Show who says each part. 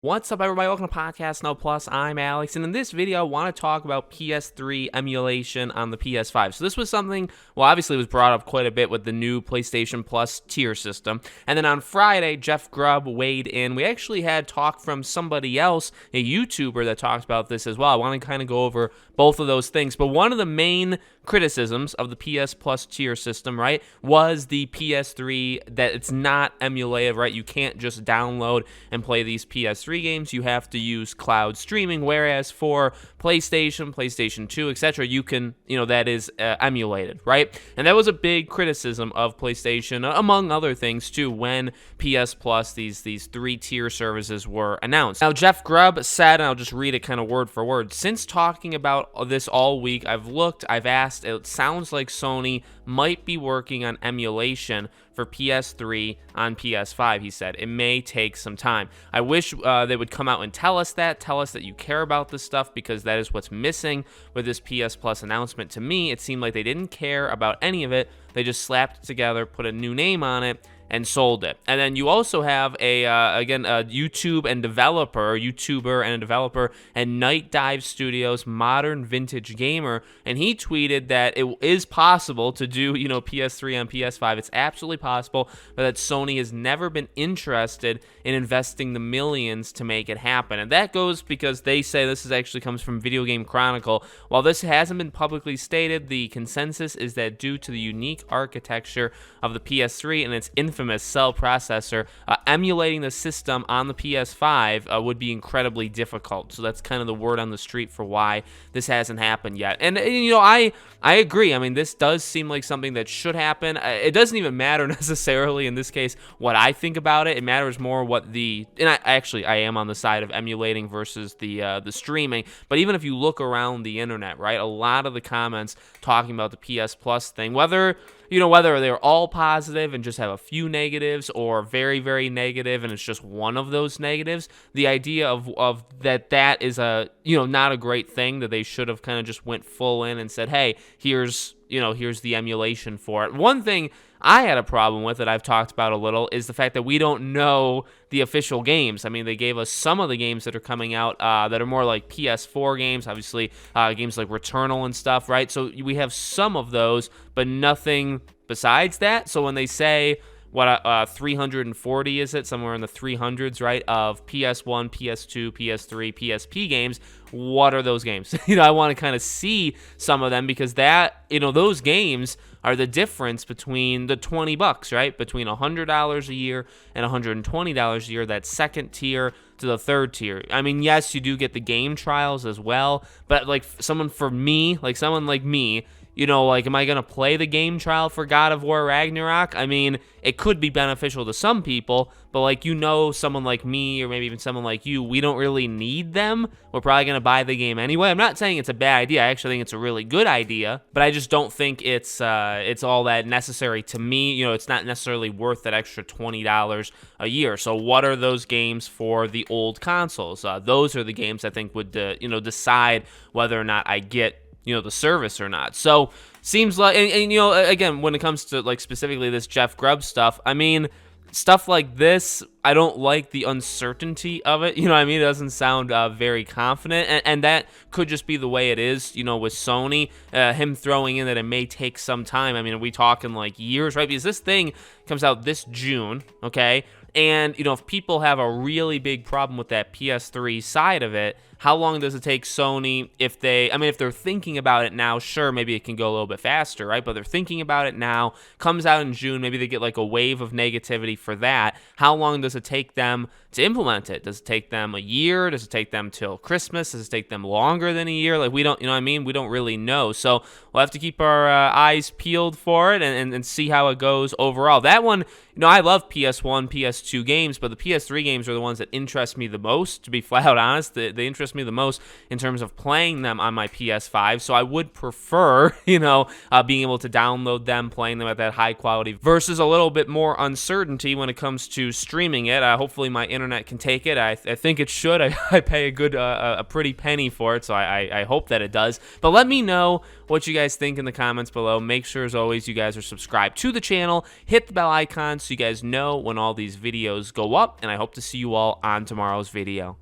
Speaker 1: What's up, everybody? Welcome to Podcast No Plus. I'm Alex, and in this video, I want to talk about PS3 emulation on the PS5. So this was something, well, obviously it was brought up quite a bit with the new PlayStation Plus tier system. And then on Friday, Jeff Grubb weighed in. We actually had talk from somebody else, a YouTuber, that talks about this as well. I want to kind of go over both of those things. But one of the main criticisms of the PS Plus tier system, right, was the PS3, that it's not emulative, right? You can't just download and play these PS3 games. You have to use cloud streaming, whereas for PlayStation 2, etc., you can, that is emulated, right? And that was a big criticism of PlayStation, among other things too, when PS Plus, these three-tier services were announced. Now, Jeff Grubb said, and I'll just read it kind of word for word, since talking about this all week, I've looked, I've asked, it sounds like Sony might be working on emulation for PS3 on PS5, he said. It may take some time. I wish they would come out and tell us that you care about this stuff, because that is what's missing with this PS Plus announcement. To me, it seemed like they didn't care about any of it. They just slapped it together, put a new name on it, and sold it. And then you also have a YouTuber and a developer, and Night Dive Studios, Modern Vintage Gamer, and he tweeted that it is possible to do, PS3 on PS5. It's absolutely possible, but that Sony has never been interested in investing the millions to make it happen. And that goes because they say, this actually comes from Video Game Chronicle, while this hasn't been publicly stated, the consensus is that due to the unique architecture of the PS3 and its infamous cell processor, emulating the system on the PS5 would be incredibly difficult. So that's kind of the word on the street for why this hasn't happened yet. And I agree. I mean, this does seem like something that should happen. It doesn't even matter necessarily in this case what I think about it. It matters more what I am on the side of emulating versus the streaming. But even if you look around the internet, right, a lot of the comments talking about the PS Plus thing, whether they're all positive and just have a few negatives, or very, very negative and it's just one of those negatives, the idea of that is not a great thing, that they should have kind of just went full in and said, hey, here's the emulation for it. One thing I had a problem with that I've talked about a little is the fact that we don't know the official games. I mean, they gave us some of the games that are coming out that are more like PS4 games, obviously games like Returnal and stuff, right? So we have some of those, but nothing besides that. So when they say, 340 is it? Somewhere in the 300s, right? Of PS1, PS2, PS3, PSP games. What are those games? I want to kind of see some of them, because those games are the difference between the $20, right? Between $100 a year and $120 a year, that second tier to the third tier. I mean, yes, you do get the game trials as well, but someone like me, am I going to play the game trial for God of War Ragnarok? I mean, it could be beneficial to some people, but someone like me, or maybe even someone like you, we don't really need them. We're probably going to buy the game anyway. I'm not saying it's a bad idea. I actually think it's a really good idea, but I just don't think it's all that necessary to me. It's not necessarily worth that extra $20 a year. So what are those games for the old consoles? Those are the games I think would, decide whether or not I get the service or not. So seems like, and again, when it comes to specifically this Jeff Grubb stuff, I mean, stuff like this, I don't like the uncertainty of it. It doesn't sound very confident, and that could just be the way it is, with Sony, him throwing in that it may take some time. I mean, are we talking years, right? Because this thing comes out this June, okay? And, if people have a really big problem with that PS3 side of it, how long does it take Sony if they're thinking about it now, sure, maybe it can go a little bit faster, right? But they're thinking about it now, comes out in June, maybe they get a wave of negativity for that. How long does it take them to implement it? Does it take them a year? Does it take them till Christmas? Does it take them longer than a year? We don't, we don't really know. So we'll have to keep our eyes peeled for it and see how it goes overall. That one, I love PS1, PS2 games, but the PS3 games are the ones that interest me the most, to be flat out honest. They interest interests me the most in terms of playing them on my PS5. So I would prefer, being able to download them, playing them at that high quality versus a little bit more uncertainty when it comes to streaming it. Hopefully my internet can take it. I think it should. I pay a pretty penny for it, so I hope that it does. But let me know what you guys think in the comments below. Make sure, as always, you guys are subscribed to the channel. Hit the bell icon so you guys know when all these videos go up, and I hope to see you all on tomorrow's video.